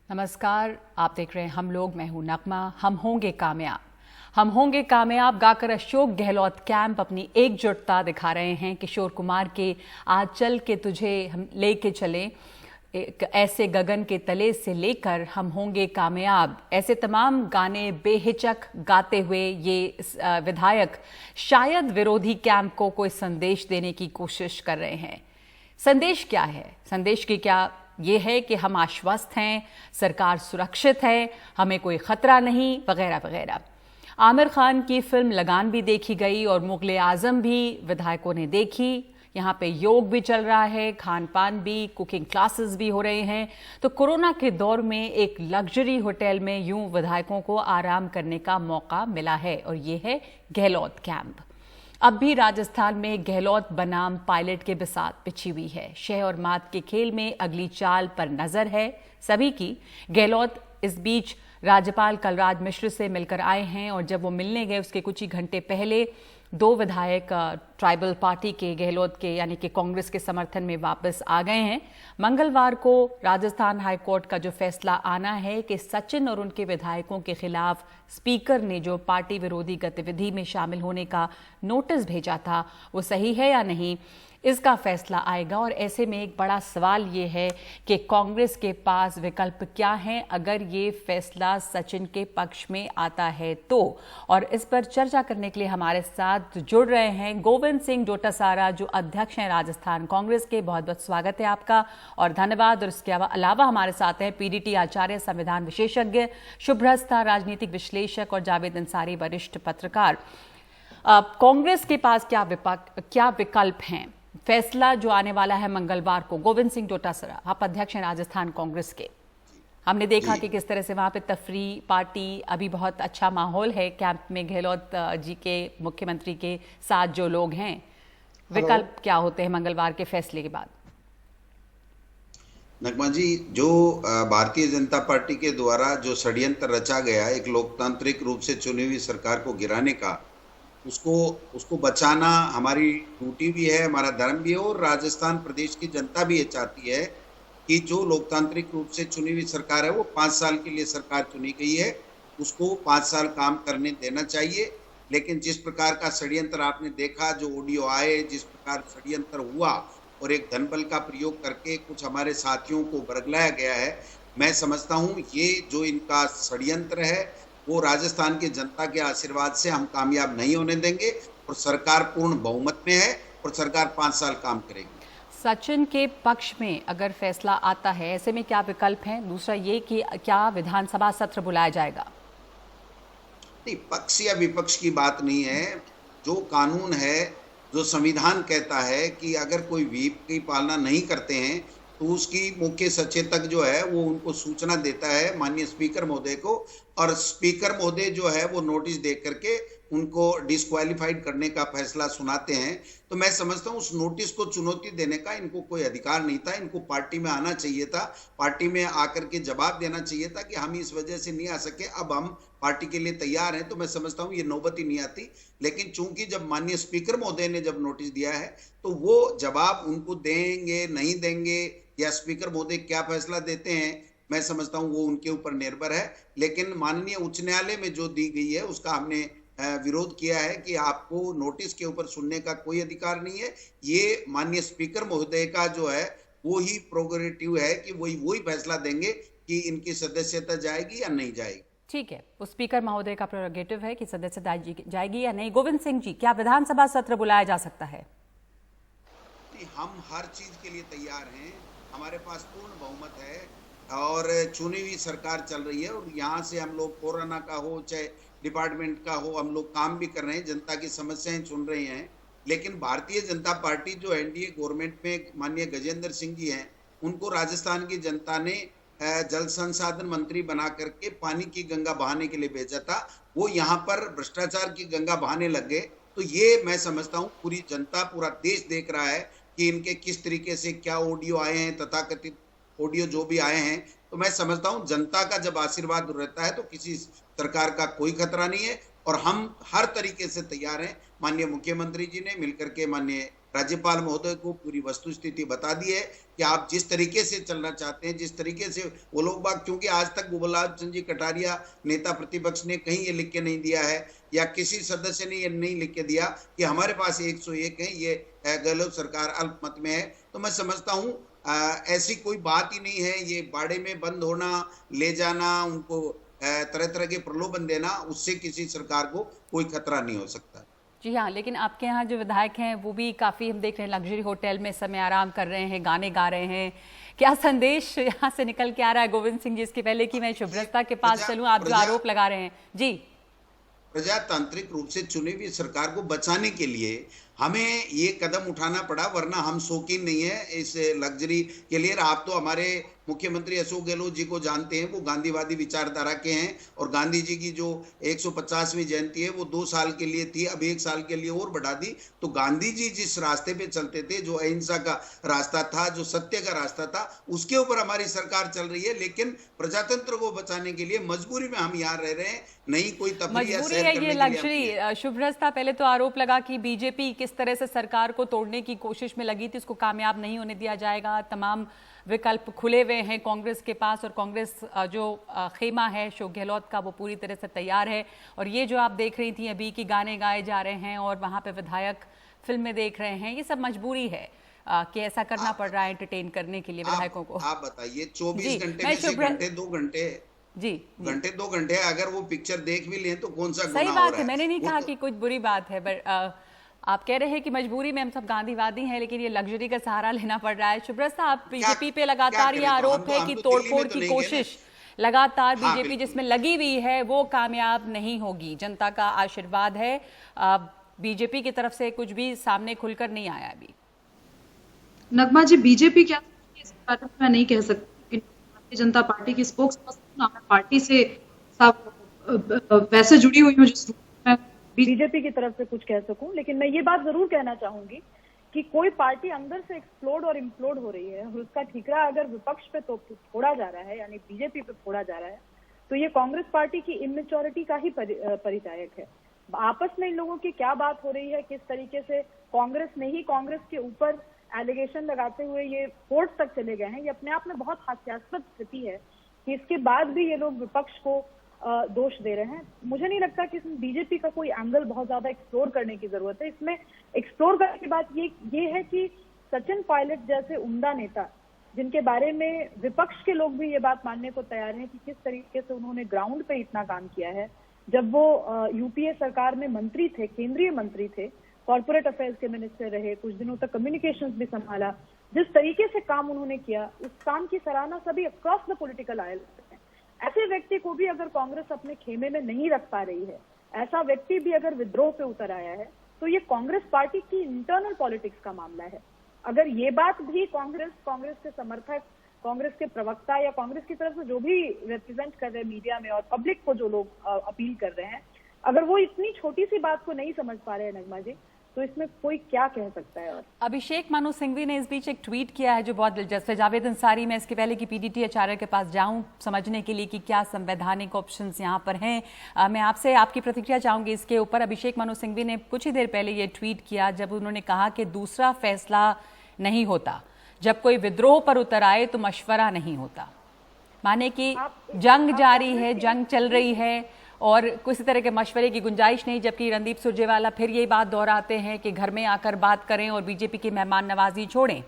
नमस्कार, आप देख रहे हैं हम लोग। मैं हूं नगमा। हम होंगे कामयाब, हम होंगे कामयाब गाकर अशोक गहलोत कैंप अपनी एकजुटता दिखा रहे हैं। किशोर कुमार के आज चल के तुझे हम लेके चले, एक ऐसे गगन के तले से लेकर हम होंगे कामयाब, ऐसे तमाम गाने बेहिचक गाते हुए ये विधायक शायद विरोधी कैंप को कोई संदेश देने की कोशिश कर रहे हैं। संदेश क्या है? संदेश की क्या ये है कि हम आश्वस्त हैं, सरकार सुरक्षित है, हमें कोई खतरा नहीं, वगैरह वगैरह। आमिर खान की फिल्म लगान भी देखी गई और मुगले आजम भी विधायकों ने देखी। यहाँ पे योग भी चल रहा है, खान पान भी, कुकिंग क्लासेस भी हो रहे हैं। तो कोरोना के दौर में एक लग्जरी होटल में यूं विधायकों को आराम करने का मौका मिला है और ये है गहलोत कैंप। अब भी राजस्थान में गहलोत बनाम पायलट के बिसात बिछी हुई है। शह और मात के खेल में अगली चाल पर नजर है सभी की। गहलोत इस बीच राज्यपाल कलराज मिश्र से मिलकर आए हैं और जब वो मिलने गए उसके कुछ ही घंटे पहले दो विधायक ट्राइबल पार्टी के, गहलोत के यानी कि कांग्रेस के समर्थन में वापस आ गए हैं। मंगलवार को राजस्थान हाईकोर्ट का जो फैसला आना है कि सचिन और उनके विधायकों के खिलाफ स्पीकर ने जो पार्टी विरोधी गतिविधि में शामिल होने का नोटिस भेजा था वो सही है या नहीं, इसका फैसला आएगा। और ऐसे में एक बड़ा सवाल ये है कि कांग्रेस के पास विकल्प क्या हैं अगर ये फैसला सचिन के पक्ष में आता है तो। और इस पर चर्चा करने के लिए हमारे साथ जुड़ रहे हैं गोविंद सिंह डोटासारा, जो अध्यक्ष हैं राजस्थान कांग्रेस के। बहुत बहुत स्वागत है आपका और धन्यवाद। और इसके अलावा हमारे साथ हैं पीडीटी आचार्य, संविधान विशेषज्ञ, शुभ्रस्ता, राजनीतिक विश्लेषक और जावेद अंसारी, वरिष्ठ पत्रकार। कांग्रेस के पास क्या विकल्प हैं? फैसला जो आने वाला है मंगलवार को। गोविंद सिंह डोटासरा, आप अध्यक्ष हैं राजस्थान कांग्रेस के। हमने देखा कि किस तरह से वहां पे तफरी पार्टी, अभी बहुत अच्छा माहौल है कैंप में गहलोत जी के, मुख्यमंत्री के साथ जो लोग हैं। विकल्प क्या होते हैं मंगलवार के फैसले के बाद? नगमा जी, जो भारतीय जनता पार्टी के द्वारा जो षड्यंत्र रचा गया एक लोकतांत्रिक रूप से चुनी हुई सरकार को गिराने का, उसको बचाना हमारी ड्यूटी भी है, हमारा धर्म भी है। और राजस्थान प्रदेश की जनता भी ये चाहती है कि जो लोकतांत्रिक रूप से चुनी हुई सरकार है वो 5 साल के लिए सरकार चुनी गई है, उसको 5 साल काम करने देना चाहिए। लेकिन जिस प्रकार का षड्यंत्र आपने देखा, जो ऑडियो आए, जिस प्रकार षड्यंत्र हुआ और एक धनबल का प्रयोग करके कुछ हमारे साथियों को बरगलाया गया है, मैं समझता हूँ ये जो इनका षड्यंत्र है वो राजस्थान की जनता के आशीर्वाद से हम कामयाब नहीं होने देंगे। और सरकार पूर्ण बहुमत में है और सरकार 5 साल काम करेगी। सचिन के पक्ष में अगर फैसला आता है, ऐसे में क्या विकल्प हैं? दूसरा ये कि क्या विधानसभा सत्र बुलाया जाएगा? नहीं, पक्ष या विपक्ष की बात नहीं है। जो कानून है, जो संविधान कहता है कि अगर कोई व्हीप की पालना नहीं करते हैं तो उसकी मुख्य सचेतक जो है वो उनको सूचना देता है माननीय स्पीकर महोदय को, और स्पीकर महोदय जो है वो नोटिस दे करके उनको डिस्क्वालीफाइड करने का फैसला सुनाते हैं। तो मैं समझता हूँ उस नोटिस को चुनौती देने का इनको कोई अधिकार नहीं था। इनको पार्टी में आना चाहिए था, पार्टी में आकर के जवाब देना चाहिए था कि हम इस वजह से नहीं आ सके, अब हम पार्टी के लिए तैयार हैं। तो मैं समझता हूँ ये नौबत ही नहीं आती। लेकिन चूंकि जब माननीय स्पीकर महोदय ने जब नोटिस दिया है तो वो जवाब उनको देंगे नहीं देंगे, या स्पीकर महोदय क्या फैसला देते हैं, मैं समझता हूँ वो उनके ऊपर निर्भर है। लेकिन माननीय उच्च न्यायालय में जो दी गई है उसका हमने विरोध किया है कि आपको नोटिस के ऊपर सुनने का कोई अधिकार नहीं है। ये माननीय स्पीकर महोदय का जो है वो ही प्रोगेटिव है कि वही फैसला देंगे कि इनकी सदस्यता जाएगी या नहीं जाएगी। ठीक है, उस स्पीकर महोदय का प्रोगेटिव है कि सदस्यता जाएगी या नहीं। गोविंद सिंह जी, क्या विधानसभा सत्र बुलाया जा सकता है? हम हर चीज के लिए तैयार हैं, हमारे पास पूर्ण बहुमत है और चुनी हुई सरकार चल रही है। और यहाँ से हम लोग कोरोना का हो चाहे डिपार्टमेंट का हो, हम लोग काम भी कर रहे हैं, जनता की समस्याएं सुन रहे हैं। लेकिन भारतीय जनता पार्टी जो एनडीए गवर्नमेंट में माननीय गजेंद्र सिंह जी हैं, उनको राजस्थान की जनता ने जल संसाधन मंत्री बना करके पानी की गंगा बहाने के लिए भेजा था। वो यहाँ पर भ्रष्टाचार की गंगा बहाने लग गए। तो ये मैं समझता हूँ पूरी जनता, पूरा देश देख रहा है कि इनके किस तरीके से क्या ऑडियो आए हैं, तथाकथित ऑडियो जो भी आए हैं। तो मैं समझता हूं जनता का जब आशीर्वाद रहता है तो किसी सरकार का कोई खतरा नहीं है। और हम हर तरीके से तैयार हैं। माननीय मुख्यमंत्री जी ने मिलकर के माननीय राज्यपाल महोदय को पूरी वस्तुस्थिति बता दी है कि आप जिस तरीके से चलना चाहते हैं, जिस तरीके से वो लोग बाग, क्योंकि आज तक गुलाब चंद जी कटारिया नेता प्रतिपक्ष ने कहीं ये लिख के नहीं दिया है या किसी सदस्य ने ये नहीं लिख के दिया कि हमारे पास 101 है, ये गहलोत सरकार अल्पमत में है। तो मैं समझता हूँ ऐसी कोई बात ही नहीं है। ये बाड़े में बंद होना, ले जाना, उनको तरह तरह के प्रलोभन देना, उससे किसी सरकार को कोई खतरा नहीं हो सकता। जी हाँ, लेकिन आपके यहाँ जो विधायक हैं वो भी काफ़ी हम देख रहे हैं लग्जरी होटल में समय आराम कर रहे हैं, गाने गा रहे हैं। क्या संदेश यहाँ से निकल के आ रहा है गोविंद सिंह जी? इसके पहले कि मैं शुभ्रता के पास चलूँ, आप जो आरोप लगा रहे हैं जी। प्रजातांत्रिक रूप से चुनी हुई सरकार को बचाने के लिए हमें ये कदम उठाना पड़ा, वरना हम शौकीन नहीं है इस लग्जरी के लिए। आप तो हमारे मुख्यमंत्री अशोक गहलोत जी को जानते हैं, वो गांधीवादी विचारधारा के हैं और गांधी जी की जो 150वीं जयंती है वो 2 साल के लिए थी, अब 1 साल के लिए और बढ़ा दी। तो गांधी जी जिस रास्ते पे चलते थे, जो अहिंसा का रास्ता था, जो सत्य का रास्ता था, उसके ऊपर हमारी सरकार चल रही है। लेकिन प्रजातंत्र को बचाने के लिए मजबूरी में हम यहाँ रह रहे हैं, नहीं कोई तफरीह या सैर करने ये के लिए लग्जरी। शुभ्रता, पहले तो आरोप लगा कि बीजेपी किस तरह से सरकार को तोड़ने की कोशिश में लगी थी, उसको कामयाब नहीं होने दिया जाएगा। तमाम विकल्प खुले हुए हैं कांग्रेस के पास और कांग्रेस जो खेमा है अशोक गहलोत का वो पूरी तरह से तैयार है। और ये जो आप देख रही थी अभी कि गाने गाए जा रहे हैं और वहाँ पे विधायक फिल्में देख रहे हैं, ये सब मजबूरी है कि ऐसा करना पड़ रहा है एंटरटेन करने के लिए विधायकों को। आप बताइए 24 घंटे में से घंटे 2 घंटे जी घंटे 2 घंटे अगर वो पिक्चर देख भी लें तो कौन सा गुनाह सही हो बात रहा है, है? मैंने नहीं कहा तो, कि कुछ बुरी बात है, पर आप कह रहे हैं कि मजबूरी में हम सब गांधीवादी हैं, लेकिन ये लग्जरी का सहारा लेना पड़ रहा है। शुभ्रता, आप बीजेपी पे लगातार ये आरोप है कि तोड़फोड़ की कोशिश लगातार बीजेपी जिसमें लगी हुई है वो कामयाब नहीं होगी। जनता का आशीर्वाद है, बीजेपी की तरफ से कुछ भी सामने खुलकर नहीं आया अभी। नगमा जी, बीजेपी क्या इस बारे में मैं नहीं कह सकती, भारतीय जनता पार्टी की स्पोक्स पर्सन, मैं पार्टी से वैसे जुड़ी हुई हूँ जिस मैं बीजेपी की तरफ से कुछ कह सकूं। लेकिन मैं ये बात जरूर कहना चाहूंगी कि कोई पार्टी अंदर से एक्सप्लोड और इम्प्लोड हो रही है और उसका ठीकरा अगर विपक्ष पे तो फोड़ा जा रहा है, यानी बीजेपी पे फोड़ा जा रहा है, तो ये कांग्रेस पार्टी की इमेच्योरिटी का ही परिचायक है। आपस में इन लोगों की क्या बात हो रही है, किस तरीके से कांग्रेस ने ही कांग्रेस के ऊपर एलिगेशन लगाते हुए ये कोर्ट तक चले गए हैं, ये अपने आप में बहुत हास्यास्पद स्थिति है कि इसके बाद भी ये लोग विपक्ष को दोष दे रहे हैं। मुझे नहीं लगता कि इसमें बीजेपी का कोई एंगल बहुत ज्यादा एक्सप्लोर करने की जरूरत है। इसमें एक्सप्लोर करने की बात ये है कि सचिन पायलट जैसे उम्दा नेता, जिनके बारे में विपक्ष के लोग भी ये बात मानने को तैयार हैं कि किस तरीके से उन्होंने ग्राउंड पे इतना काम किया है, जब वो यूपीए सरकार में मंत्री थे, केंद्रीय मंत्री थे, कॉर्पोरेट अफेयर्स के मिनिस्टर रहे, कुछ दिनों तक कम्युनिकेशंस भी संभाला, जिस तरीके से काम उन्होंने किया, उस काम की सराहना सभी अक्रॉस द पॉलिटिकल आयल करते हैं। ऐसे व्यक्ति को भी अगर कांग्रेस अपने खेमे में नहीं रख पा रही है, ऐसा व्यक्ति भी अगर विद्रोह पे उतर आया है, तो ये कांग्रेस पार्टी की इंटरनल पॉलिटिक्स का मामला है। अगर ये बात भी कांग्रेस के समर्थक, कांग्रेस के प्रवक्ता या कांग्रेस की तरफ से जो भी रिप्रेजेंट कर रहे हैं मीडिया में और पब्लिक को जो लोग अपील कर रहे हैं, अगर वो इतनी छोटी सी बात को नहीं समझ पा रहे हैं नगमा जी, तो इसमें कोई क्या कह सकता है। और अभिषेक मनु सिंघवी ने इस बीच एक ट्वीट किया है जो बहुत दिलचस्प है। जावेद अंसारी, मैं इसके पहले कि पीडीटी आचार्य के पास जाऊं समझने के लिए कि क्या संवैधानिक ऑप्शंस यहां पर हैं, मैं आपसे आपकी प्रतिक्रिया चाहूंगी इसके ऊपर। अभिषेक मनु सिंघवी ने कुछ ही देर पहले ये ट्वीट किया जब उन्होंने कहा कि दूसरा फैसला नहीं होता, जब कोई विद्रोह पर उतर आए तो मशवरा नहीं होता। माने कि जंग जारी है, जंग चल रही है और किसी तरह के मशवरे की गुंजाइश नहीं, जबकि रणदीप सुरजेवाला फिर यही बात दोहराते हैं कि घर में आकर बात करें और बीजेपी की मेहमान नवाजी छोड़ें।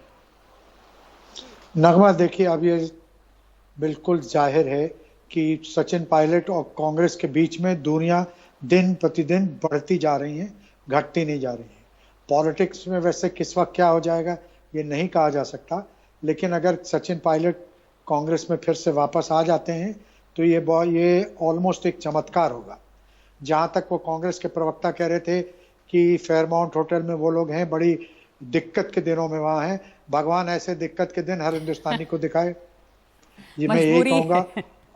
नगमा, देखिए, अब ये बिल्कुल जाहिर है कि सचिन पायलट और कांग्रेस के बीच में दूरियां दिन प्रतिदिन बढ़ती जा रही हैं, घटती नहीं जा रही हैं। पॉलिटिक्स में वैसे किस वक्त क्या हो जाएगा ये नहीं कहा जा सकता, लेकिन अगर सचिन पायलट कांग्रेस में फिर से वापस आ जाते हैं तो ये ऑलमोस्ट एक चमत्कार होगा। जहां तक वो कांग्रेस के प्रवक्ता कह रहे थे कि फेयरमाउंट होटल में वो लोग हैं, बड़ी दिक्कत के दिनों में वहां हैं, भगवान ऐसे दिक्कत के दिन हर हिंदुस्तानी को दिखाए, ये मैं यही कहूंगा।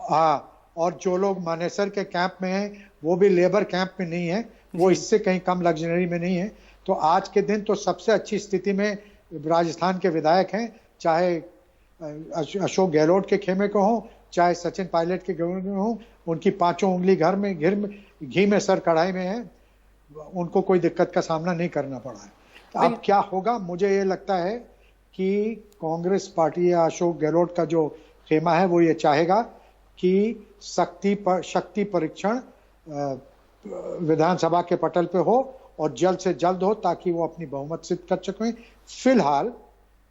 हाँ, और जो लोग मानेसर के कैंप में हैं वो भी लेबर कैंप में नहीं है, वो इससे कहीं कम लग्जरी में नहीं है। तो आज के दिन तो सबसे अच्छी स्थिति में राजस्थान के विधायक हैं, चाहे अशोक गहलोत के खेमे को हो, चाहे सचिन पायलट के खेमे में हो, उनकी पांचों उंगली घर में घी में सर कढ़ाई में है, उनको कोई दिक्कत का सामना नहीं करना पड़ा है। अब क्या होगा, मुझे ये लगता है कि कांग्रेस पार्टी या अशोक गहलोत का जो खेमा है वो ये चाहेगा कि शक्ति परीक्षण विधानसभा के पटल पे हो और जल्द से जल्द हो, ताकि वो अपनी बहुमत सिद्ध कर सकें। फिलहाल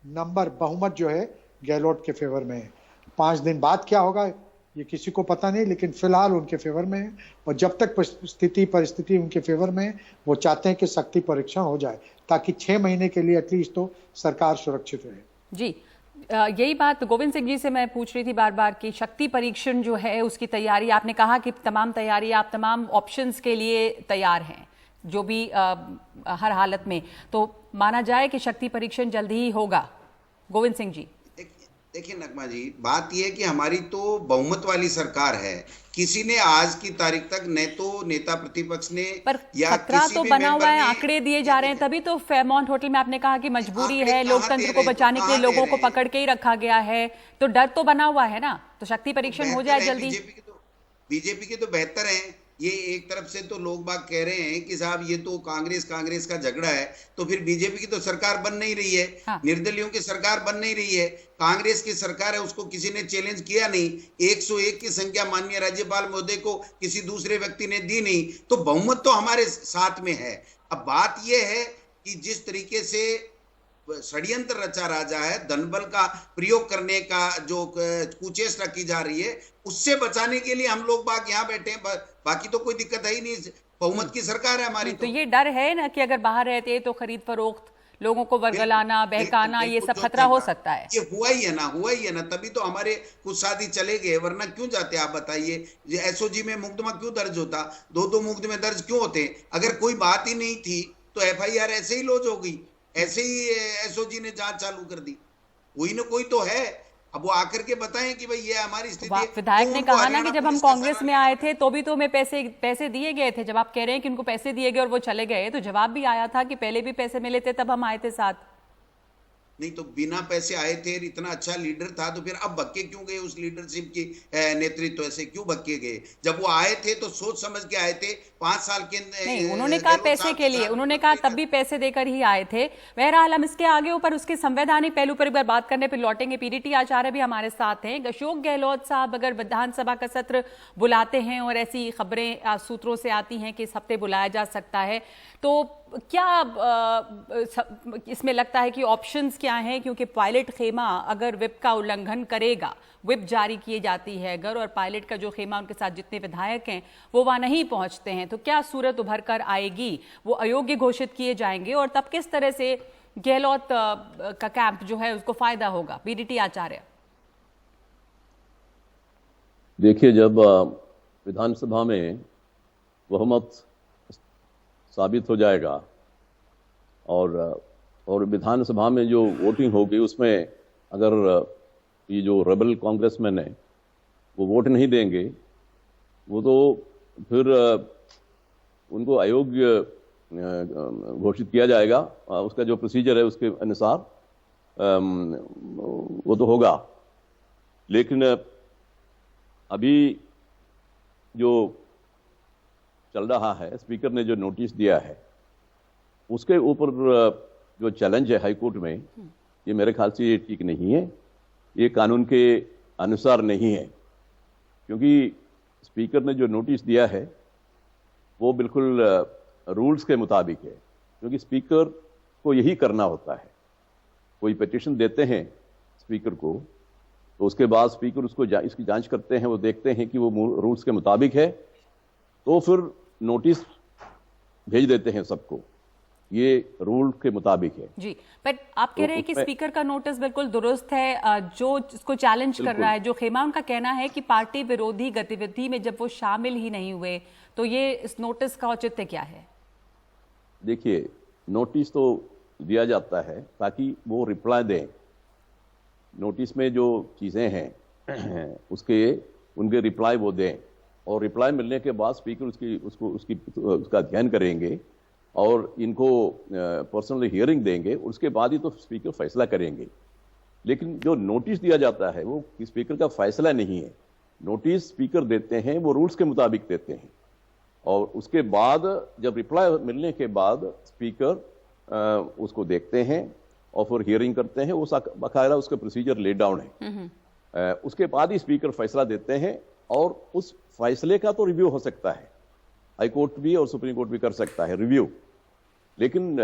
बहुमत जो है गहलोत के फेवर में है। 5 दिन बाद क्या होगा ये किसी को पता नहीं, लेकिन फिलहाल उनके फेवर में है। और जब तक परिस्थिति उनके फेवर में है, वो चाहते हैं कि शक्ति परीक्षण हो जाए, ताकि 6 महीने के लिए एटलीस्ट तो सरकार सुरक्षित रहे। जी, यही बात गोविंद सिंह जी से मैं पूछ रही थी बार बार कि शक्ति परीक्षण जो है उसकी तैयारी, आपने कहा कि तमाम तैयारी, आप तमाम ऑप्शंस के लिए तैयार हैं जो भी हर हालत में, तो माना जाए कि शक्ति परीक्षण जल्द ही होगा। गोविंद सिंह जी, देखिए नगमा जी, बात यह है कि हमारी तो बहुमत वाली सरकार है। किसी ने आज की तारीख तक न तो नेता प्रतिपक्ष ने पर या खतरा किसी तो भी बना हुआ है, मेंबर ने- आंकड़े दिए जा रहे हैं, तभी तो फेयरमाउंट होटल में आपने कहा कि मजबूरी आंकड़े है, कहाँ लोकतंत्र दे को रहे हैं? बचाने के लिए कहाँ दे लोगों को रहे हैं? पकड़ के ही रखा गया है, तो डर तो बना हुआ है ना, तो शक्ति परीक्षण हो जाए जल्दी। बीजेपी के तो बेहतर हैं। ये एक तरफ से तो लोग बाग कह रहे हैं कि साहब ये तो कांग्रेस का झगड़ा है, तो फिर बीजेपी की तो सरकार बन नहीं रही है। हाँ। निर्दलियों की सरकार बन नहीं रही है। कांग्रेस की सरकार है, उसको किसी ने चैलेंज किया नहीं। 101 की संख्या माननीय राज्यपाल महोदय को किसी दूसरे व्यक्ति ने दी नहीं, तो बहुमत तो हमारे साथ में है। अब बात यह है कि जिस तरीके से षड्यंत्र रचा राजा है, धनबल का प्रयोग करने का जो कुचेष्टा की जा रही है, उससे बचाने के लिए हम लोग बाग यहाँ बैठे हैं। बाकी तो कोई दिक्कत है ही नहीं, बहुमत की सरकार है हमारी। तो ये डर है ना कि अगर बाहर रहते तो खरीद फरोख्त, लोगों को वर्गलाना, बहकाना, ये सब खतरा हो सकता है। ये हुआ ही है ना, तभी तो हमारे कुछ शादी चले गए, वरना क्यों जाते आप बताइए। एसओजी में मुकदमा क्यों दर्ज होता, 2-2 मुकदमे दर्ज क्यों होते? अगर कोई बात ही नहीं थी तो एफआईआर ऐसे ही लॉन्च हो गई, ऐसे ही एसओजी ने जांच चालू कर दी। कोई ना कोई तो है, अब वो आकर के बताएं कि भाई ये हमारी स्थिति है। विधायक तो ने उनको कहा ना हरियाणा कि जब हम पुलिस का कांग्रेस सवाल में आए थे तो भी तो हमें पैसे दिए गए थे। जब आप कह रहे हैं कि उनको पैसे दिए गए और वो चले गए, तो जवाब भी आया था कि पहले भी पैसे मिले थे तब हम आए थे साथ। नहीं तो बिना पैसे आए थे, इतना अच्छा लीडर था, तो फिर अब भक्के क्यों गए? उस लीडरशिप की नेतृत्व ऐसे क्यों भक्के गए? जब वो आए थे तो सोच समझ के आए थे। 5 साल के नहीं, उन्होंने कहा पैसे के लिए, उन्होंने कहा तब भी पैसे देकर ही आए थे। बहरहाल हम इसके आगे ऊपर उसके संवैधानिक पहलू पर एक बार बात करने पर लौटेंगे। पीडीटी आचार्य भी हमारे साथ हैं। अशोक गहलोत साहब अगर विधानसभा का सत्र बुलाते हैं, और ऐसी खबरें सूत्रों से आती हैं कि इस हफ्ते बुलाया जा सकता है, तो क्या इसमें लगता है कि ऑप्शंस क्या हैं? क्योंकि पायलट खेमा अगर विप का उल्लंघन करेगा, विप जारी की जाती है अगर, और पायलट का जो खेमा उनके साथ जितने विधायक हैं वो वहां नहीं पहुंचते हैं, तो क्या सूरत उभर कर आएगी? वो अयोग्य घोषित किए जाएंगे, और तब किस तरह से गहलोत का कैंप जो है उसको फायदा होगा? पीडीटी आचार्य, देखिए, जब विधानसभा में बहुमत साबित हो जाएगा और विधानसभा में जो वोटिंग होगी उसमें अगर ये जो रेबल कांग्रेसमैन है वो वोट नहीं देंगे, वो तो फिर उनको अयोग्य घोषित किया जाएगा। उसका जो प्रोसीजर है उसके अनुसार वो तो होगा। लेकिन अभी जो चल रहा है, स्पीकर ने जो नोटिस दिया है उसके ऊपर जो चैलेंज है हाई कोर्ट में, ये मेरे ख्याल से ये ठीक नहीं है, ये कानून के अनुसार नहीं है। क्योंकि स्पीकर ने जो नोटिस दिया है वो बिल्कुल रूल्स के मुताबिक है। क्योंकि स्पीकर को यही करना होता है। कोई पिटीशन देते हैं स्पीकर को, तो उसके बाद स्पीकर उसको इसकी जांच करते हैं, वो देखते हैं कि वो रूल्स के मुताबिक है, तो फिर नोटिस भेज देते हैं सबको। ये रूल के मुताबिक है जी। पर आप कह रहे हैं कि स्पीकर का नोटिस बिल्कुल दुरुस्त है। जो इसको चैलेंज कर रहा है, जो खेमा, उनका कहना है कि पार्टी विरोधी गतिविधि में जब वो शामिल ही नहीं हुए, तो ये इस नोटिस का औचित्य क्या है? देखिए, नोटिस तो दिया जाता है ताकि वो रिप्लाई दें। नोटिस में जो चीजें हैं उनके रिप्लाई वो दें, और रिप्लाई मिलने के बाद स्पीकर उसका अध्ययन करेंगे और इनको पर्सनली हियरिंग देंगे। उसके बाद ही तो स्पीकर फैसला करेंगे। लेकिन जो नोटिस दिया जाता है वो स्पीकर का फैसला नहीं है। नोटिस स्पीकर देते हैं, वो रूल्स के मुताबिक देते हैं, और उसके बाद जब रिप्लाई मिलने के बाद स्पीकर उसको देखते हैं और फिर हियरिंग करते हैं। वो बकायदा उसका प्रोसीजर लेट डाउन है। उसके बाद ही स्पीकर फैसला देते हैं और उस फैसले का तो रिव्यू हो सकता है, हाई कोर्ट भी और सुप्रीम कोर्ट भी कर सकता है रिव्यू, लेकिन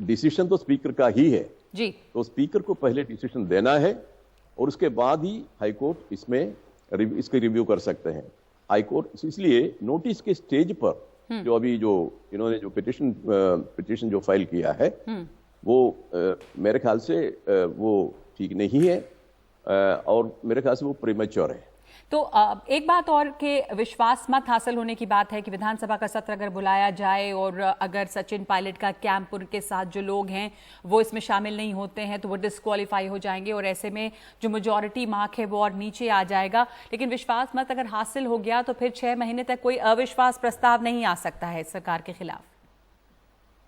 डिसीजन तो स्पीकर का ही है जी। तो स्पीकर को पहले डिसीजन देना है और उसके बाद ही हाई कोर्ट इसके रिव्यू कर सकते हैं। हाई कोर्ट इसलिए नोटिस के स्टेज पर जो अभी जो इन्होंने जो पिटिशन जो फाइल किया है वो मेरे ख्याल से वो ठीक नहीं है और मेरे ख्याल से वो प्रीमेच्योर है। तो एक बात और कि विश्वास मत हासिल होने की बात है कि विधानसभा का सत्र अगर बुलाया जाए और अगर सचिन पायलट का कैंप, उनके साथ जो लोग हैं वो इसमें शामिल नहीं होते हैं तो वो डिस्क्वालीफाई हो जाएंगे और ऐसे में जो मेजॉरिटी मार्क है वो और नीचे आ जाएगा। लेकिन विश्वास मत अगर हासिल हो गया तो फिर 6 महीने तक कोई अविश्वास प्रस्ताव नहीं आ सकता है सरकार के खिलाफ।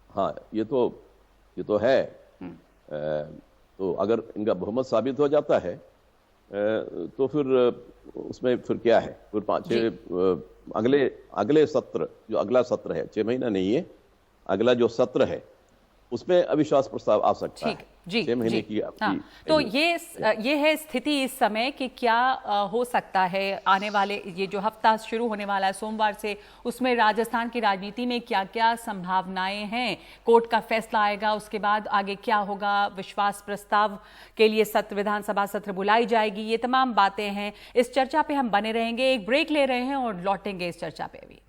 हाँ, ये तो है। तो अगर इनका बहुमत साबित हो जाता है तो फिर उसमें फिर क्या है, फिर 5-6 अगले सत्र, जो अगला सत्र है, 6 महीना नहीं है, अगला जो सत्र है उसमें अविश्वास प्रस्ताव आ सकता है। जी, 6 महीने की हाँ। तो ये है स्थिति इस समय कि क्या हो सकता है आने वाले ये जो हफ्ता शुरू होने वाला है सोमवार से, उसमें राजस्थान की राजनीति में क्या क्या संभावनाएं हैं। कोर्ट का फैसला आएगा, उसके बाद आगे क्या होगा, विश्वास प्रस्ताव के लिए विधानसभा सत्र बुलाई जाएगी, ये तमाम बातें हैं। इस चर्चा पे हम बने रहेंगे, एक ब्रेक ले रहे हैं और लौटेंगे इस चर्चा पे भी।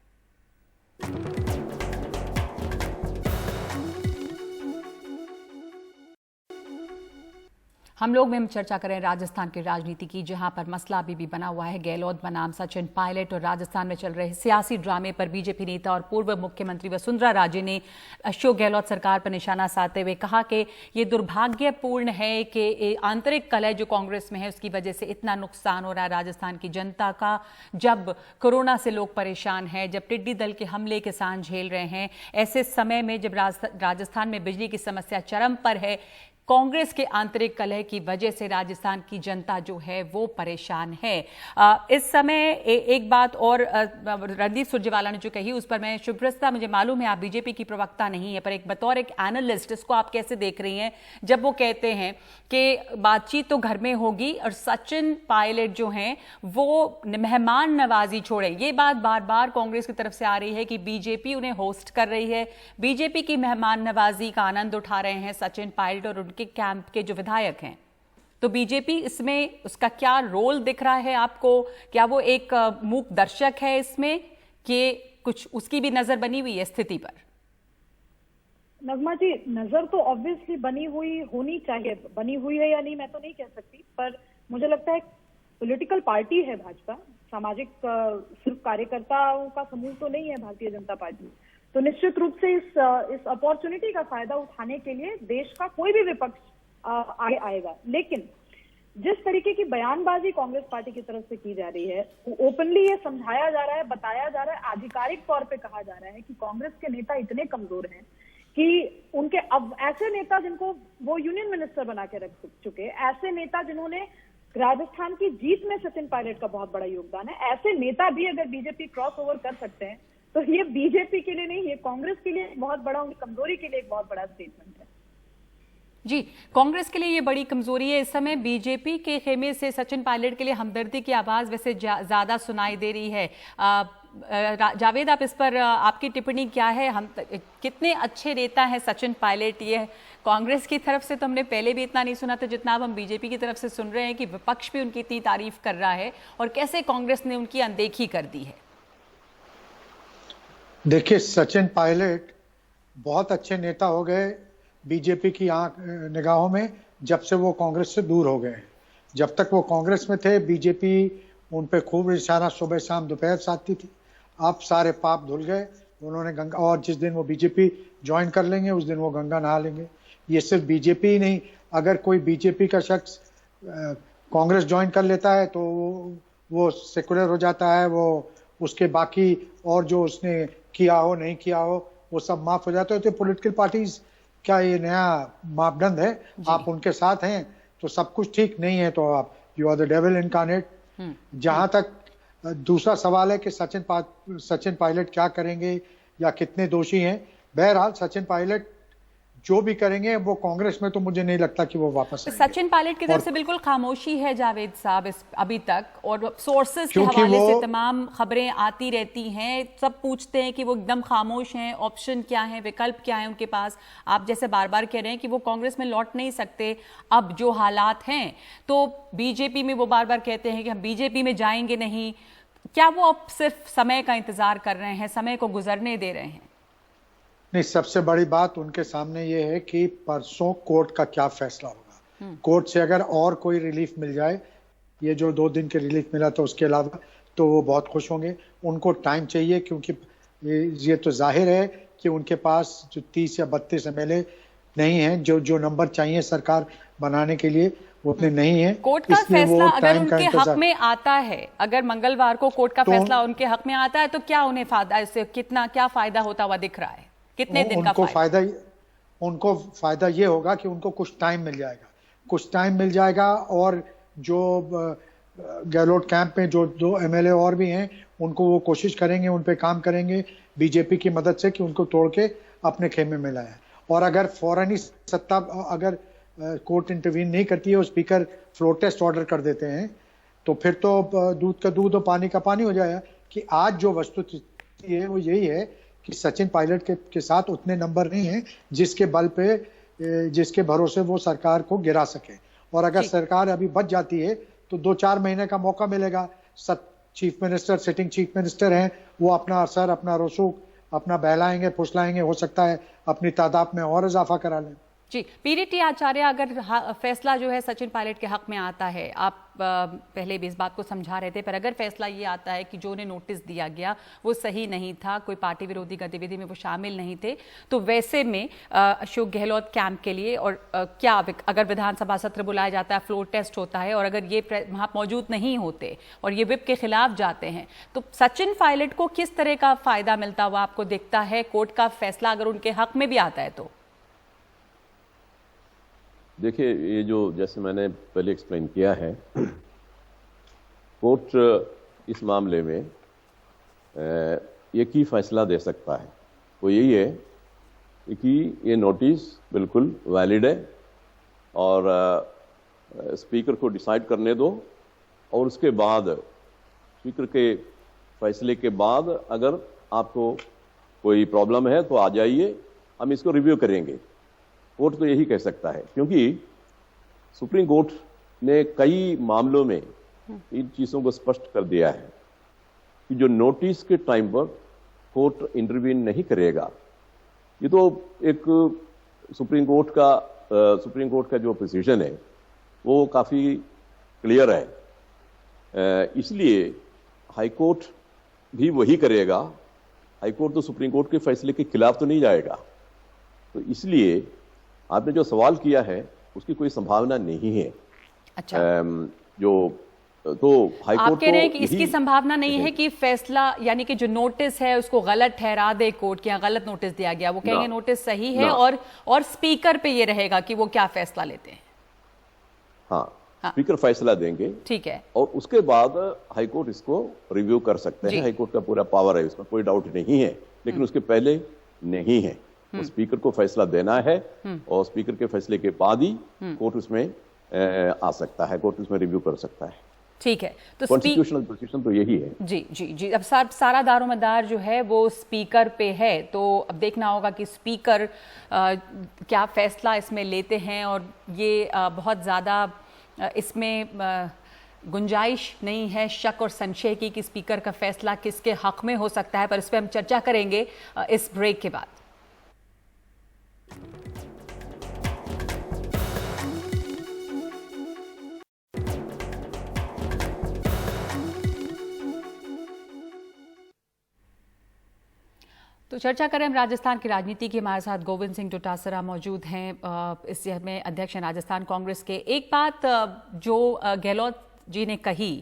हम लोग में हम चर्चा करें राजस्थान की राजनीति की, जहां पर मसला अभी भी बना हुआ है गहलोत बनाम सचिन पायलट और राजस्थान में चल रहे सियासी ड्रामे पर बीजेपी नेता और पूर्व मुख्यमंत्री वसुंधरा राजे ने अशोक गहलोत सरकार पर निशाना साधते हुए कहा कि ये दुर्भाग्यपूर्ण है कि आंतरिक कलह जो कांग्रेस में है उसकी वजह से इतना नुकसान हो रहा है राजस्थान की जनता का। जब कोरोना से लोग परेशान हैं, जब टिड्डी दल के हमले किसान झेल रहे हैं, ऐसे समय में जब राजस्थान में बिजली की समस्या चरम पर है, कांग्रेस के आंतरिक कलह की वजह से राजस्थान की जनता जो है वो परेशान है। इस समय एक बात और रणदीप सुरजेवाला ने जो कही उस पर मैं, शुभ्रता, मुझे मालूम है आप बीजेपी की प्रवक्ता नहीं है, पर एक बतौर एक एनालिस्ट इसको आप कैसे देख रही हैं जब वो कहते हैं कि बातचीत तो घर में होगी और सचिन पायलट जो हैं वो मेहमान नवाजी छोड़े। ये बात बार बार कांग्रेस की तरफ से आ रही है कि बीजेपी उन्हें होस्ट कर रही है, बीजेपी की मेहमान नवाजी का आनंद उठा रहे हैं सचिन पायलट और के कैंप के जो विधायक हैं। तो बीजेपी इसमें उसका क्या रोल दिख रहा है आपको? क्या वो एक मूक दर्शक है इसमें कि कुछ उसकी भी नजर बनी हुई है स्थिति पर? नगमा जी, नजर तो ऑब्वियसली बनी हुई होनी चाहिए, बनी हुई है या नहीं मैं तो नहीं कह सकती, पर मुझे लगता है पॉलिटिकल पार्टी है भाजपा, सामाजिक सिर्फ कार्यकर्ताओं का समूह तो नहीं है भारतीय जनता पार्टी। तो निश्चित रूप से इस अपॉर्चुनिटी का फायदा उठाने के लिए देश का कोई भी विपक्ष आगे आएगा। लेकिन जिस तरीके की बयानबाजी कांग्रेस पार्टी की तरफ से की जा रही है, ओपनली ये समझाया जा रहा है, बताया जा रहा है, आधिकारिक तौर पे कहा जा रहा है कि कांग्रेस के नेता इतने कमजोर हैं कि उनके अब ऐसे नेता जिनको वो यूनियन मिनिस्टर बना के रख चुके, ऐसे नेता जिन्होंने राजस्थान की जीत में सचिन पायलट का बहुत बड़ा योगदान है, ऐसे नेता भी अगर बीजेपी क्रॉस ओवर कर सकते हैं तो ये बीजेपी के लिए नहीं, ये कांग्रेस के लिए बहुत बड़ा, उनकी कमजोरी के लिए एक बहुत बड़ा स्टेटमेंट है। जी, कांग्रेस के लिए ये बड़ी कमजोरी है। इस समय बीजेपी के खेमे से सचिन पायलट के लिए हमदर्दी की आवाज वैसे ज्यादा सुनाई दे रही है। जावेद, आप इस पर आपकी टिप्पणी क्या है? हम कितने अच्छे नेता हैं सचिन पायलट? ये कांग्रेस की तरफ से तो हमने पहले भी इतना नहीं सुना था जितना अब हम बीजेपी की तरफ से सुन रहे हैं कि विपक्ष भी उनकी इतनी तारीफ कर रहा है और कैसे कांग्रेस ने उनकी अनदेखी कर दी है। देखिए, सचिन पायलट बहुत अच्छे नेता हो गए बीजेपी की निगाहों में जब से वो कांग्रेस से दूर हो गए। जब तक वो कांग्रेस में थे बीजेपी उन पे खूब निशाना सुबह शाम दोपहर साधती थी। अब सारे पाप धुल गए, उन्होंने गंगा, और जिस दिन वो बीजेपी ज्वाइन कर लेंगे उस दिन वो गंगा नहा लेंगे। ये सिर्फ बीजेपी ही नहीं, अगर कोई बीजेपी का शख्स कांग्रेस ज्वाइन कर लेता है तो वो सेकुलर हो जाता है, वो उसके बाकी और जो उसने किया हो नहीं किया हो वो सब माफ हो जाता है। तो पॉलिटिकल पार्टीज क्या ये नया मापदंड है? आप उनके साथ हैं तो सब कुछ ठीक, नहीं है तो आप you are the devil incarnate. जहां तक दूसरा सवाल है कि सचिन पायलट क्या करेंगे या कितने दोषी हैं, बहरहाल सचिन पायलट जो भी करेंगे वो कांग्रेस में तो मुझे नहीं लगता कि वो वापस आएंगे। सचिन पायलट की तरफ से बिल्कुल खामोशी है जावेद साहब अभी तक, और सोर्सेज के क्योंकि हवाले से वो- तमाम खबरें आती रहती हैं, सब पूछते हैं कि वो एकदम खामोश हैं, ऑप्शन क्या है, विकल्प क्या है उनके पास। आप जैसे बार बार कह रहे हैं कि वो कांग्रेस में लौट नहीं सकते अब जो हालात हैं, तो बीजेपी में वो बार बार कहते हैं कि हम बीजेपी में जाएंगे नहीं। क्या वो अब सिर्फ समय का इंतजार कर रहे हैं, समय को गुजरने दे रहे हैं? नहीं, सबसे बड़ी बात उनके सामने ये है कि परसों कोर्ट का क्या फैसला होगा। कोर्ट से अगर और कोई रिलीफ मिल जाए, ये जो 2 दिन के रिलीफ मिला था उसके अलावा, तो वो बहुत खुश होंगे। उनको टाइम चाहिए, क्योंकि ये तो जाहिर है कि उनके पास जो 30 या 32 एमएलए नहीं हैं, जो नंबर चाहिए सरकार बनाने के लिए उतने नहीं है। कोर्ट का फैसला अगर उनके हक में आता है, अगर मंगलवार को कोर्ट का फैसला उनके हक में आता है, तो क्या उन्हें फायदा, इससे कितना क्या फायदा होता हुआ दिख रहा है? कितने दिन का फायदा? उनको फायदा ये होगा कि उनको कुछ टाइम मिल जाएगा, और जो गहलोत कैंप में जो 2 एमएलए और भी हैं, उनको वो कोशिश करेंगे, उन पे काम करेंगे बीजेपी की मदद से कि उनको तोड़ के अपने खेमे में लाया। और अगर फौरन ही सत्ता, अगर कोर्ट इंटरवीन नहीं करती है और स्पीकर फ्लोर टेस्ट ऑर्डर कर देते हैं, तो फिर तो दूध का दूध और पानी का पानी हो जाएगा। कि आज जो वस्तुस्थिति है वो यही है कि सचिन पायलट के साथ उतने नंबर नहीं है जिसके भरोसे वो सरकार को गिरा सके। और अगर सरकार अभी बच जाती है तो 2-4 महीने का मौका मिलेगा। Chief minister, sitting chief minister हैं, वो अपना असर, अपना रसूख अपना बहलाएंगे, फुसलाएंगे, हो सकता है अपनी तादाद में और इजाफा करा लें। जी, पीडीटी आचार्य, अगर फैसला जो है सचिन पायलट के हक में आता है, आप पहले भी इस बात को समझा रहे थे, पर अगर फैसला ये आता है कि जो उन्हें नोटिस दिया गया वो सही नहीं था, कोई पार्टी विरोधी गतिविधि में वो शामिल नहीं थे, तो वैसे में अशोक गहलोत कैंप के लिए और क्या अगर विधानसभा सत्र बुलाया जाता है, फ्लोर टेस्ट होता है, और अगर ये वहाँ मौजूद नहीं होते और ये विप के खिलाफ जाते हैं, तो सचिन पायलट को किस तरह का फायदा मिलता हुआ आपको दिखता है कोर्ट का फैसला अगर उनके हक में भी आता है? तो देखिए, ये जो जैसे मैंने पहले एक्सप्लेन किया है, कोर्ट इस मामले में एक ही फैसला दे सकता है, वो यही है कि ये नोटिस बिल्कुल वैलिड है और स्पीकर को डिसाइड करने दो, और उसके बाद स्पीकर के फैसले के बाद अगर आपको कोई प्रॉब्लम है तो आ जाइए, हम इसको रिव्यू करेंगे। कोर्ट तो यही कह सकता है, क्योंकि सुप्रीम कोर्ट ने कई मामलों में इन चीजों को स्पष्ट कर दिया है कि जो नोटिस के टाइम पर कोर्ट इंटरवीन नहीं करेगा। ये तो एक सुप्रीम कोर्ट का जो पोजीशन है वो काफी क्लियर है, इसलिए हाई कोर्ट भी वही करेगा। हाई कोर्ट तो सुप्रीम कोर्ट के फैसले के खिलाफ तो नहीं जाएगा, तो इसलिए आपने जो सवाल किया है उसकी कोई संभावना नहीं है। अच्छा, जो तो हाई कोर्ट आप कह रहे हैं कि इसकी संभावना नहीं है कि फैसला, यानी कि जो नोटिस है उसको गलत ठहरा दे कोर्ट, कि गलत नोटिस दिया गया, वो कहेंगे नोटिस सही है और स्पीकर पे ये रहेगा कि वो क्या फैसला लेते हैं। हाँ, स्पीकर फैसला देंगे, ठीक है, और उसके बाद हाई कोर्ट इसको रिव्यू कर सकते हैं। हाई कोर्ट का पूरा पावर है, उसमें कोई डाउट नहीं है, लेकिन उसके पहले नहीं है। तो स्पीकर को फैसला देना है और स्पीकर के फैसले के बाद ही कोर्ट उसमें आ सकता है, कोर्ट उसमें रिव्यू कर सकता है। ठीक है, तो कॉन्स्टिट्यूशनल पोजीशन तो यही है। जी जी जी, अब सारा दारोमदार जो है वो स्पीकर पे है, तो अब देखना होगा कि स्पीकर क्या फैसला इसमें लेते हैं, और ये बहुत ज़्यादा इसमें गुंजाइश नहीं है शक और संशय की कि स्पीकर का फैसला किसके हक में हो सकता है, पर इस पर हम चर्चा करेंगे इस ब्रेक के बाद। तो चर्चा करें हम राजस्थान की राजनीति की। हमारे साथ गोविंद सिंह डोटासरा मौजूद हैं, इसमें अध्यक्ष हैं राजस्थान कांग्रेस के। एक बात जो गहलोत जी ने कही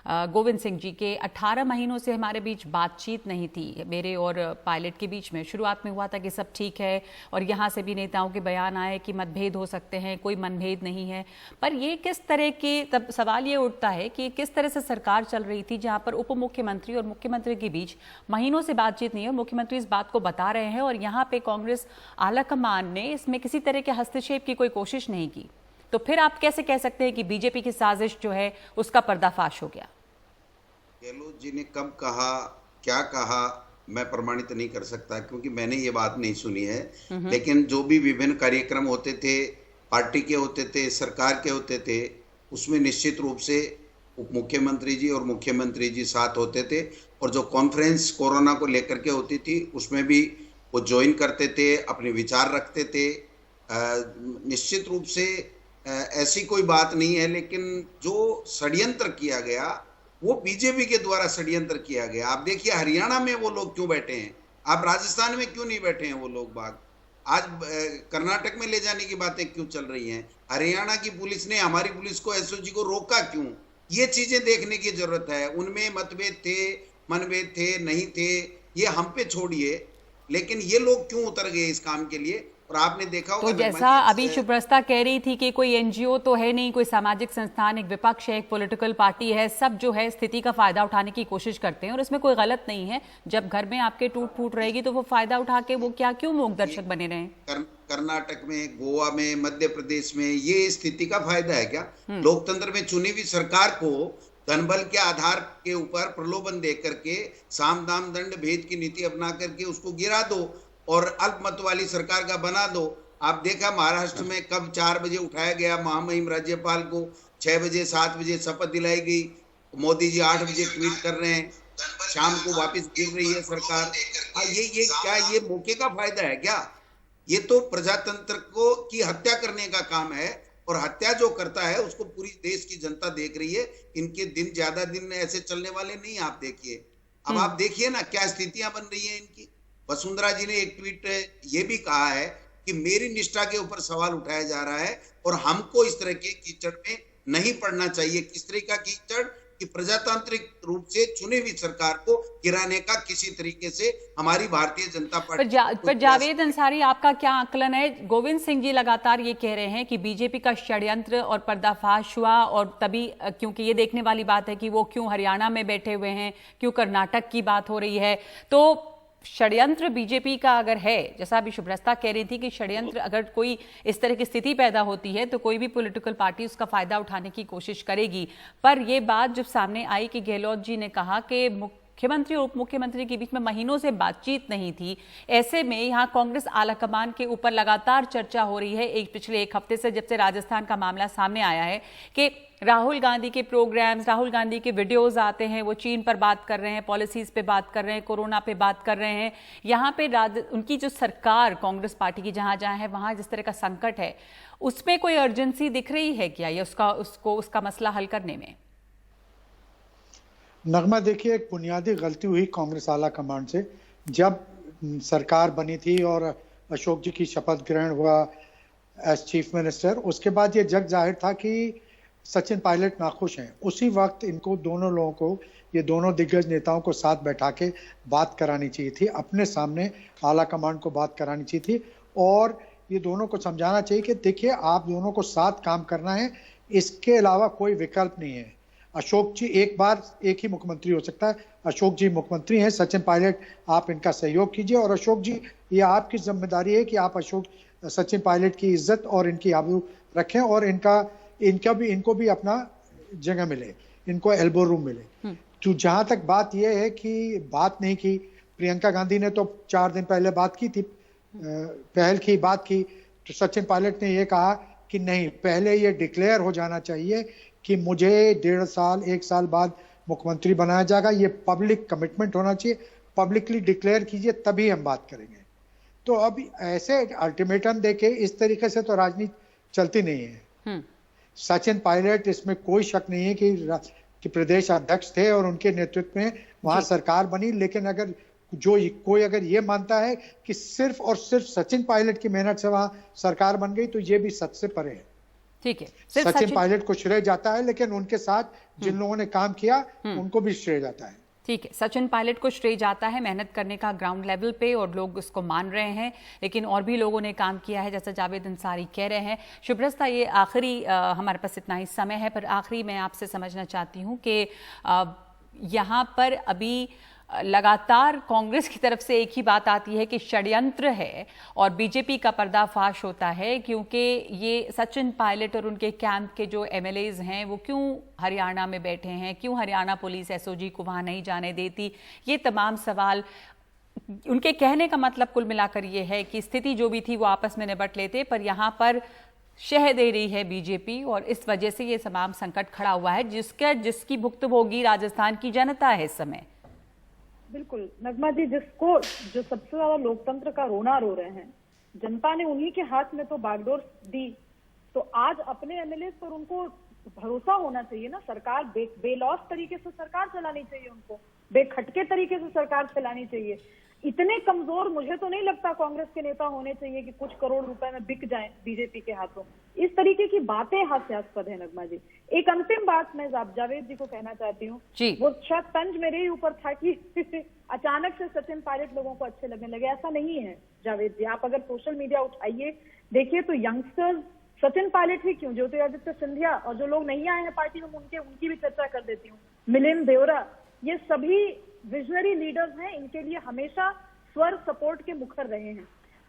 गोविंद सिंह जी के 18 महीनों से हमारे बीच बातचीत नहीं थी, मेरे और पायलट के बीच में शुरुआत में हुआ था कि सब ठीक है और यहाँ से भी नेताओं के बयान आए कि मतभेद हो सकते हैं, कोई मनभेद नहीं है। पर ये किस तरह की, तब सवाल ये उठता है कि किस तरह से सरकार चल रही थी जहाँ पर उप मुख्यमंत्री और मुख्यमंत्री के बीच महीनों से बातचीत नहीं है, मुख्यमंत्री इस बात को बता रहे हैं और यहाँ पे कांग्रेस आलाकमान ने इसमें किसी तरह के हस्तक्षेप की कोई कोशिश नहीं की। तो फिर आप कैसे कह सकते हैं कि बीजेपी की साजिश जो है उसका पर्दाफाश हो गया? गहलोत जी ने कब कहा, क्या कहा, मैं प्रमाणित नहीं कर सकता क्योंकि मैंने ये बात नहीं सुनी है। लेकिन जो भी विभिन्न कार्यक्रम होते थे, पार्टी के होते थे, सरकार के होते थे, उसमें निश्चित रूप से उप मुख्यमंत्री जी और मुख्यमंत्री जी साथ होते थे और जो कॉन्फ्रेंस कोरोना को लेकर के होती थी उसमें भी वो ज्वाइन करते थे, अपने विचार रखते थे। निश्चित रूप से ऐसी कोई बात नहीं है, लेकिन जो षड्यंत्र किया गया वो बीजेपी के द्वारा षड्यंत्र किया गया। आप देखिए हरियाणा में वो लोग क्यों बैठे हैं, आप राजस्थान में क्यों नहीं बैठे हैं वो लोग बाग, आज कर्नाटक में ले जाने की बातें क्यों चल रही हैं, हरियाणा की पुलिस ने हमारी पुलिस को, एसओजी को रोका क्यों, ये चीजें देखने की जरूरत है। उनमें मतभेद थे, मनभेद थे, नहीं थे, ये हम पे छोड़िए, लेकिन ये लोग क्यों उतर गए इस काम के लिए। और आपने देखा होगा तो जैसा अभी शुभ्रस्ता कह रही थी कि कोई एनजीओ तो है नहीं, कोई सामाजिक संस्थान, एक विपक्ष है, एक पॉलिटिकल पार्टी है, सब जो है स्थिति का फायदा उठाने की कोशिश करते हैं और इसमें कोई गलत नहीं है। जब घर में आपके टूट फूट रहेगी तो वो फायदा उठा के वो क्यों मूक दर्शक बने रहे? कर्नाटक में, गोवा में, मध्य प्रदेश में ये स्थिति का फायदा है क्या? लोकतंत्र में चुनी हुई सरकार को धनबल के आधार के ऊपर प्रलोभन दे करके, साम दाम दंड भेद की नीति अपना करके उसको गिरा दो और अल्पमत वाली सरकार का बना दो। आप देखा महाराष्ट्र में कब 4 बजे उठाया गया महामहिम राज्यपाल को, 6 बजे 7 बजे शपथ दिलाई गई, मोदी जी 8 बजे ट्वीट कर रहे हैं, शाम को वापस गिर रही है सरकार। ये क्या ये मौके का फायदा है क्या? ये तो प्रजातंत्र को की हत्या करने का काम है और हत्या जो करता है उसको पूरी देश की जनता देख रही है। इनके दिन ज्यादा दिन ऐसे चलने वाले नहीं। आप देखिए, अब आप देखिए ना क्या स्थितियां बन रही है इनकी। वसुंधरा जी ने एक ट्वीट ये भी कहा है कि मेरी निष्ठा के ऊपर सवाल उठाया जा रहा है और हमको इस तरह के कीचड़ में नहीं पड़ना चाहिए। किस तरह का कीचड़ कि प्रजातांत्रिक रूप से चुनी हुई सरकार को गिराने का किसी तरीके से हमारी भारतीय जनता पार्टी पर जावेद अंसारी, आपका क्या आकलन है? गोविंद सिंह जी लगातार ये कह रहे हैं कि बीजेपी का षड्यंत्र और पर्दाफाश हुआ और तभी, क्योंकि ये देखने वाली बात है कि वो क्यों हरियाणा में बैठे हुए हैं, क्यों कर्नाटक की बात हो रही है। तो षड्यंत्र बीजेपी का अगर है, जैसा अभी शुभ्रस्ता कह रही थी कि षड्यंत्र अगर कोई इस तरह की स्थिति पैदा होती है तो कोई भी पॉलिटिकल पार्टी उसका फायदा उठाने की कोशिश करेगी। पर यह बात जब सामने आई कि गहलोत जी ने कहा कि मुख्यमंत्री और उप मुख्यमंत्री के बीच में महीनों से बातचीत नहीं थी, ऐसे में यहाँ कांग्रेस आलाकमान के ऊपर लगातार चर्चा हो रही है पिछले एक हफ्ते से, जब से राजस्थान का मामला सामने आया है कि राहुल गांधी के प्रोग्राम्स, राहुल गांधी के वीडियोस आते हैं, वो चीन पर बात कर रहे हैं, पॉलिसीज पे बात कर रहे हैं, कोरोना पे बात कर रहे हैं। यहाँ पे उनकी जो सरकार कांग्रेस पार्टी की जहां जहां है वहां जिस तरह का संकट है, उसमें कोई अर्जेंसी दिख रही है क्या ये उसका मसला हल करने में? नगमा, देखिए, एक बुनियादी गलती हुई कांग्रेस आला कमान से। जब सरकार बनी थी और अशोक जी की शपथ ग्रहण हुआ एज चीफ मिनिस्टर, उसके बाद ये जग जाहिर था कि सचिन पायलट नाखुश हैं। उसी वक्त इनको दोनों लोगों को, ये दोनों दिग्गज नेताओं को साथ बैठा के बात करानी चाहिए थी, अपने सामने आला कमान को बात करानी चाहिए थी और ये दोनों को समझाना चाहिए कि देखिए, आप दोनों को साथ काम करना है, इसके अलावा कोई विकल्प नहीं है। अशोक जी एक बार एक ही मुख्यमंत्री हो सकता है, अशोक जी मुख्यमंत्री हैं, सचिन पायलट आप इनका सहयोग कीजिए और अशोक जी, ये आपकी जिम्मेदारी है कि आप सचिन पायलट की इज्जत और इनकी आबरू रखें और इनको भी अपना जगह मिले, इनको एल्बो रूम मिले। तो जहां तक बात यह है कि बात नहीं की, प्रियंका गांधी ने तो 4 दिन पहले बात की थी, पहल की बात की, तो सचिन पायलट ने यह कहा कि नहीं, पहले ये डिक्लेयर हो जाना चाहिए कि मुझे 1.5 साल 1 साल बाद मुख्यमंत्री बनाया जाएगा। ये पब्लिक कमिटमेंट होना चाहिए, पब्लिकली डिक्लेयर कीजिए, तभी हम बात करेंगे। तो अब ऐसे अल्टीमेटम देके इस तरीके से तो राजनीति चलती नहीं है। सचिन पायलट, इसमें कोई शक नहीं है कि प्रदेश अध्यक्ष थे और उनके नेतृत्व में वहां सरकार बनी, लेकिन अगर कोई ये मानता है कि सिर्फ और सिर्फ सचिन पायलट की मेहनत से वहां सरकार बन गई, तो ये भी सच से परे है। ठीक है, सिर्फ सचिन पायलट को श्रेय जाता है, लेकिन उनके साथ जिन लोगों ने काम किया उनको भी श्रेय जाता है। ठीक है, सचिन पायलट को श्रेय जाता है मेहनत करने का ग्राउंड लेवल पे, और लोग उसको मान रहे हैं, लेकिन और भी लोगों ने काम किया है जैसा जावेद अंसारी कह रहे हैं। शुभ्रस्ता, ये आखिरी हमारे पास इतना ही समय है, पर आखिरी मैं आपसे समझना चाहती हूँ कि यहाँ पर अभी लगातार कांग्रेस की तरफ से एक ही बात आती है कि षड्यंत्र है, और बीजेपी का पर्दाफाश होता है, क्योंकि ये सचिन पायलट और उनके कैंप के जो एमएलएज हैं वो क्यों हरियाणा में बैठे हैं, क्यों हरियाणा पुलिस एसओजी को वहाँ नहीं जाने देती। ये तमाम सवाल, उनके कहने का मतलब कुल मिलाकर ये है कि स्थिति जो भी थी वो आपस में निपट लेते, पर यहाँ पर शह दे रही है बीजेपी, और इस वजह से ये तमाम संकट खड़ा हुआ है जिसकी भुक्तभोगी राजस्थान की जनता है इस समय। बिल्कुल नगमा जी, जो सबसे ज्यादा लोकतंत्र का रोना रो रहे हैं, जनता ने उन्हीं के हाथ में तो बागडोर दी, तो आज अपने एमएलए पर उनको भरोसा होना चाहिए ना। सरकार बेलौस तरीके से सरकार चलानी चाहिए, उनको बेखटके तरीके से सरकार चलानी चाहिए। इतने कमजोर मुझे तो नहीं लगता कांग्रेस के नेता होने चाहिए कि कुछ करोड़ रुपए में बिक जाएं बीजेपी के हाथों। इस तरीके की बातें हास्यास्पद है नगमा जी। एक अंतिम बात मैं जावेद जी को कहना चाहती हूँ, वो शायद तंज मेरे ही ऊपर था कि अचानक से सचिन पायलट लोगों को अच्छे लगने लगे। ऐसा नहीं है जावेद जी, आप अगर सोशल मीडिया उठाइए देखिए तो यंगस्टर्स सचिन पायलट ही क्यों, ज्योतिरादित्य सिंधिया और जो लोग नहीं आए हैं पार्टी में उनकी भी चर्चा कर देती हूँ, मिलिंद देवरा, ये सभी विजनरी लीडर्स हैं। इनके लिए हमेशा स्वर सपोर्ट के मुखर रहे हैं,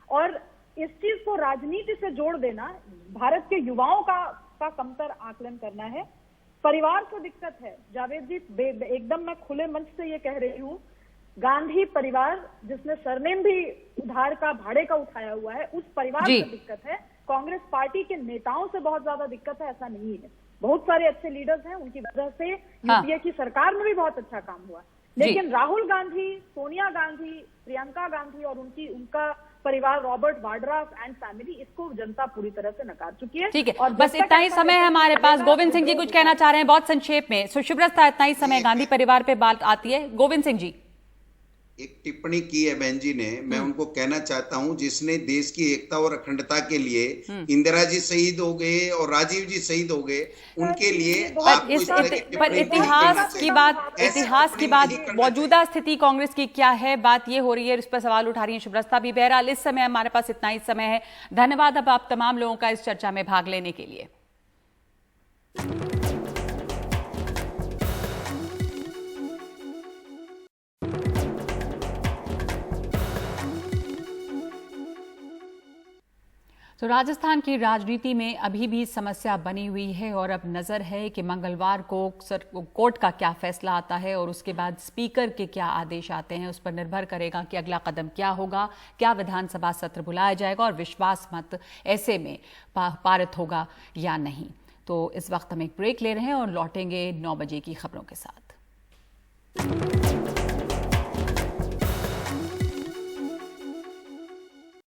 और इस चीज को राजनीति से जोड़ देना भारत के युवाओं का कमतर आकलन करना है। परिवार से दिक्कत है जावेद जी, एकदम मैं खुले मंच से ये कह रही हूँ, गांधी परिवार जिसने सरनेम भी उधार का भाड़े का उठाया हुआ है, उस परिवार से दिक्कत है। कांग्रेस पार्टी के नेताओं से बहुत ज्यादा दिक्कत है, ऐसा नहीं है। बहुत सारे अच्छे लीडर्स हैं, उनकी वजह से यूपीए की सरकार में भी बहुत अच्छा काम हुआ, लेकिन राहुल गांधी, सोनिया गांधी, प्रियंका गांधी और उनका परिवार, रॉबर्ट वाड्रा एंड फैमिली, इसको जनता पूरी तरह से नकार चुकी है। ठीक है, और बस इतना ही समय है हमारे पास। गोविंद सिंह जी कुछ कहना चाह रहे हैं बहुत संक्षेप में। शुभ्रस्ता, इतना ही समय, गांधी परिवार पे बात आती है। गोविंद सिंह जी, एक टिप्पणी की है बहन जी ने, मैं उनको कहना चाहता हूं, जिसने देश की एकता और अखंडता के लिए इंदिरा जी शहीद हो गए और राजीव जी शहीद हो गए, उनके लिए पर इतिहास की बात मौजूदा स्थिति कांग्रेस की क्या है, बात ये हो रही है, इस पर सवाल उठा रही है शुभ्रस्ता भी। बहरहाल इस समय हमारे पास इतना ही समय है। धन्यवाद अब आप तमाम लोगों का इस चर्चा में भाग लेने के लिए। तो राजस्थान की राजनीति में अभी भी समस्या बनी हुई है, और अब नजर है कि मंगलवार को कोर्ट का क्या फैसला आता है और उसके बाद स्पीकर के क्या आदेश आते हैं। उस पर निर्भर करेगा कि अगला कदम क्या होगा, क्या विधानसभा सत्र बुलाया जाएगा और विश्वास मत ऐसे में पारित होगा या नहीं। तो इस वक्त हम एक ब्रेक ले रहे हैं और लौटेंगे 9 बजे की खबरों के साथ।